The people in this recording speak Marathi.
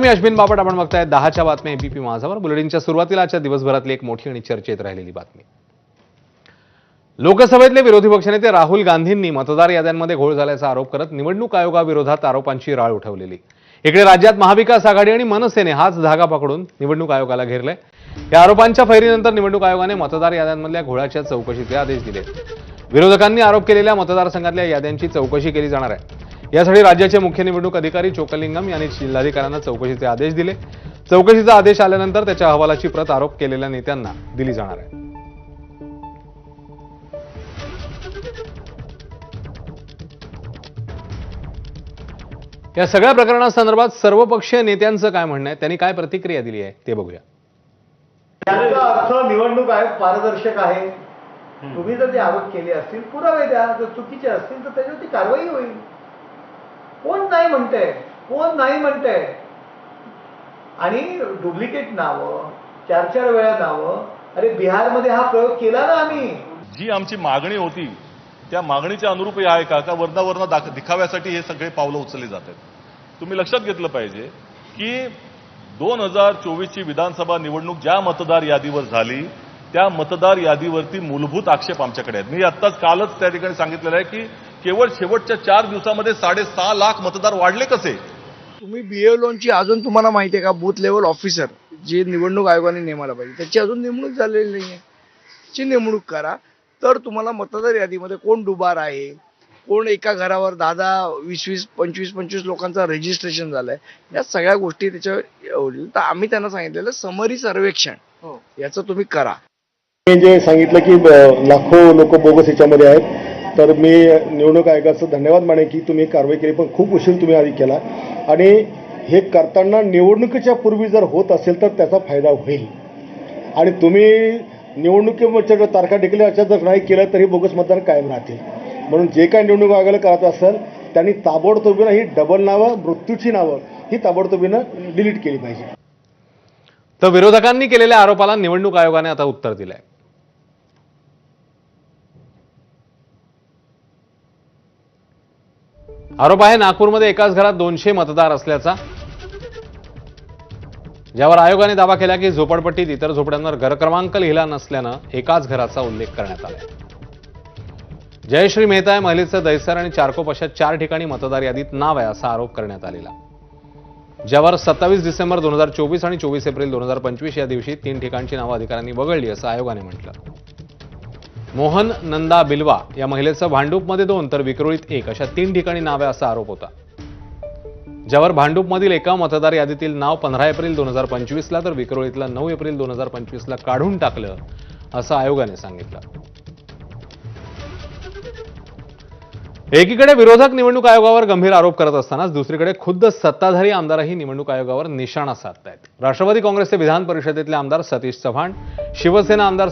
मी अश्विन बापट. आपण बघताय 10च्या बातम्या एबीपी माझावर. बुलेटिनच्या सुरुवातीला आजच्या दिवसभरातली एक मोठी आणि चर्चेत राहिलेली बातमी. लोकसभेतले विरोधी पक्षनेते राहुल गांधींनी मतदार याद्यांमध्ये घोळ झाल्याचा आरोप करत निवडणूक आयोगाविरोधात आरोपांची राळ उठवलेली. इकडे राज्यात महाविकास आघाडी आणि मनसेने हाच धागा पकडून निवडणूक आयोगाला घेरले. या आरोपांच्या फैरीनंतर निवडणूक आयोगाने मतदार याद्यांमधल्या घोळाच्या चौकशीचे आदेश दिले. विरोधकांनी आरोप केलेल्या मतदारसंघातल्या याद्यांची चौकशी केली जाणार आहे. यासाठी राज्याचे मुख्य निवडणूक अधिकारी चोक्कलिंगम यांनी जिल्हाधिकाऱ्यांना चौकशीचे आदेश दिले. चौकशीचा आदेश आल्यानंतर त्याच्या अहवालाची प्रत आरोप केलेल्या नेत्यांना दिली जाणार आहे. या सगळ्या प्रकरणासंदर्भात सर्वपक्षीय नेत्यांचं काय म्हणणं आहे, त्यांनी काय प्रतिक्रिया दिली आहे ते बघूया. याचा अर्थ निवडणूक आयोग पारदर्शक आहे. तुम्ही जर ते आरोप केले असतील पुरावे द्या. जर चुकीचे असतील तर त्याच्यावरती कारवाई होईल. कोण नाही म्हणतंय, कोण नाही म्हणतंय. आणि डुप्लिकेट नावं, 4-4 वेळा नावं. अरे बिहारमध्ये हा प्रयोग केला ना आम्ही. जी आमची मागणी होती त्या मागणीच्या अनुरूप आहे का वरना दिखाव्यासाठी हे सगळे पावलं उचलली जातात. तुम्ही लक्षात घेतलं पाहिजे की 2024ची विधानसभा निवडणूक ज्या मतदार यादीवर झाली त्या मतदार यादीवरती मूलभूत आक्षेप आमच्याकडे आहेत. मी आत्ताच कालच त्या ठिकाणी सांगितलेलं आहे की केवळ शेवटच्या 4 दिवसामध्ये 6.5 लाख मतदार वाढले कसे. तुम्ही BLOची अजून तुम्हाला माहिती आहे का, बूथ लेवल ऑफिसर जे निवडणूक आयोगाने नेमायला पाहिजे त्याची अजून नेमणूक झालेली नाहीये. ची नेमणूक करा तर तुम्हाला मतदार यादीमध्ये कोण डुबार आहे, कोण एका घरावर 10, 20, 25 लोकांचा रजिस्ट्रेशन झालंय, या सगळ्या गोष्टी त्याच्या तर आम्ही त्यांना सांगितलेलं समरी सर्वेक्षण याचं तुम्ही करा. मी जे सांगितलं की लाखो लोक बोगस याच्यामध्ये आहेत, तर मी निवडणूक आयोगाचं धन्यवाद मानेन की तुम्ही कारवाई केली, पण खूप उशीर तुम्ही आधी केला. आणि हे करताना निवडणुकीच्या पूर्वी जर होत असेल तर त्याचा फायदा होईल. आणि तुम्ही निवडणुकीच्या तारखा डिक्लेअर जर नाही केलं तरी बोगस मतदार कायम राहतील. म्हणून जे काय निवडणूक आयोगाला करत असेल त्यांनी ताबडतोबीनं ही डबल नावं, मृत्यूची नावं ही ताबडतोबीनं डिलीट केली पाहिजे. तर विरोधकांनी केलेल्या आरोपाला निवडणूक आयोगाने आता उत्तर दिलंय. आरोप आहे नागपूरमध्ये एकाच घरात 200 मतदार असल्याचा, ज्यावर आयोगाने दावा केला की झोपडपट्टीत इतर झोपड्यांवर घर क्रमांक लिहिला नसल्यानं एकाच घराचा उल्लेख करण्यात आला. जयश्री मेहता या महिलेचं दैसर आणि चारकोप अशा 4 ठिकाणी मतदार यादीत नाव आहे असा आरोप करण्यात आलेला, ज्यावर 27 डिसेंबर 2024 आणि 24 एप्रिल 2025 या दिवशी 3 ठिकाणची नावं अधिकाऱ्यांनी वगळली असं आयोगाने म्हटलं. मोहन नंदा बिलवा या महिलेचं भांडूपमध्ये 2 तर विक्रोळीत 1 अशा 3 ठिकाणी नाव आहे असा आरोप होता, ज्यावर भांडूपमधील एका मतदार यादीतील नाव 15 एप्रिल 2025ला तर विक्रोळीतला 9 एप्रिल 2025ला काढून टाकलं असं आयोगाने सांगितलं. एकीकडे विरोधक निवडणूक आयोगावर गंभीर आरोप करत असतानाच दुसरीकडे खुद्द सत्ताधारी आमदारही निवडणूक आयोगावर निशाणा साधतायत. राष्ट्रवादी काँग्रेसचे विधान परिषदेतले आमदार सतीश चव्हाण, शिवसेना आमदार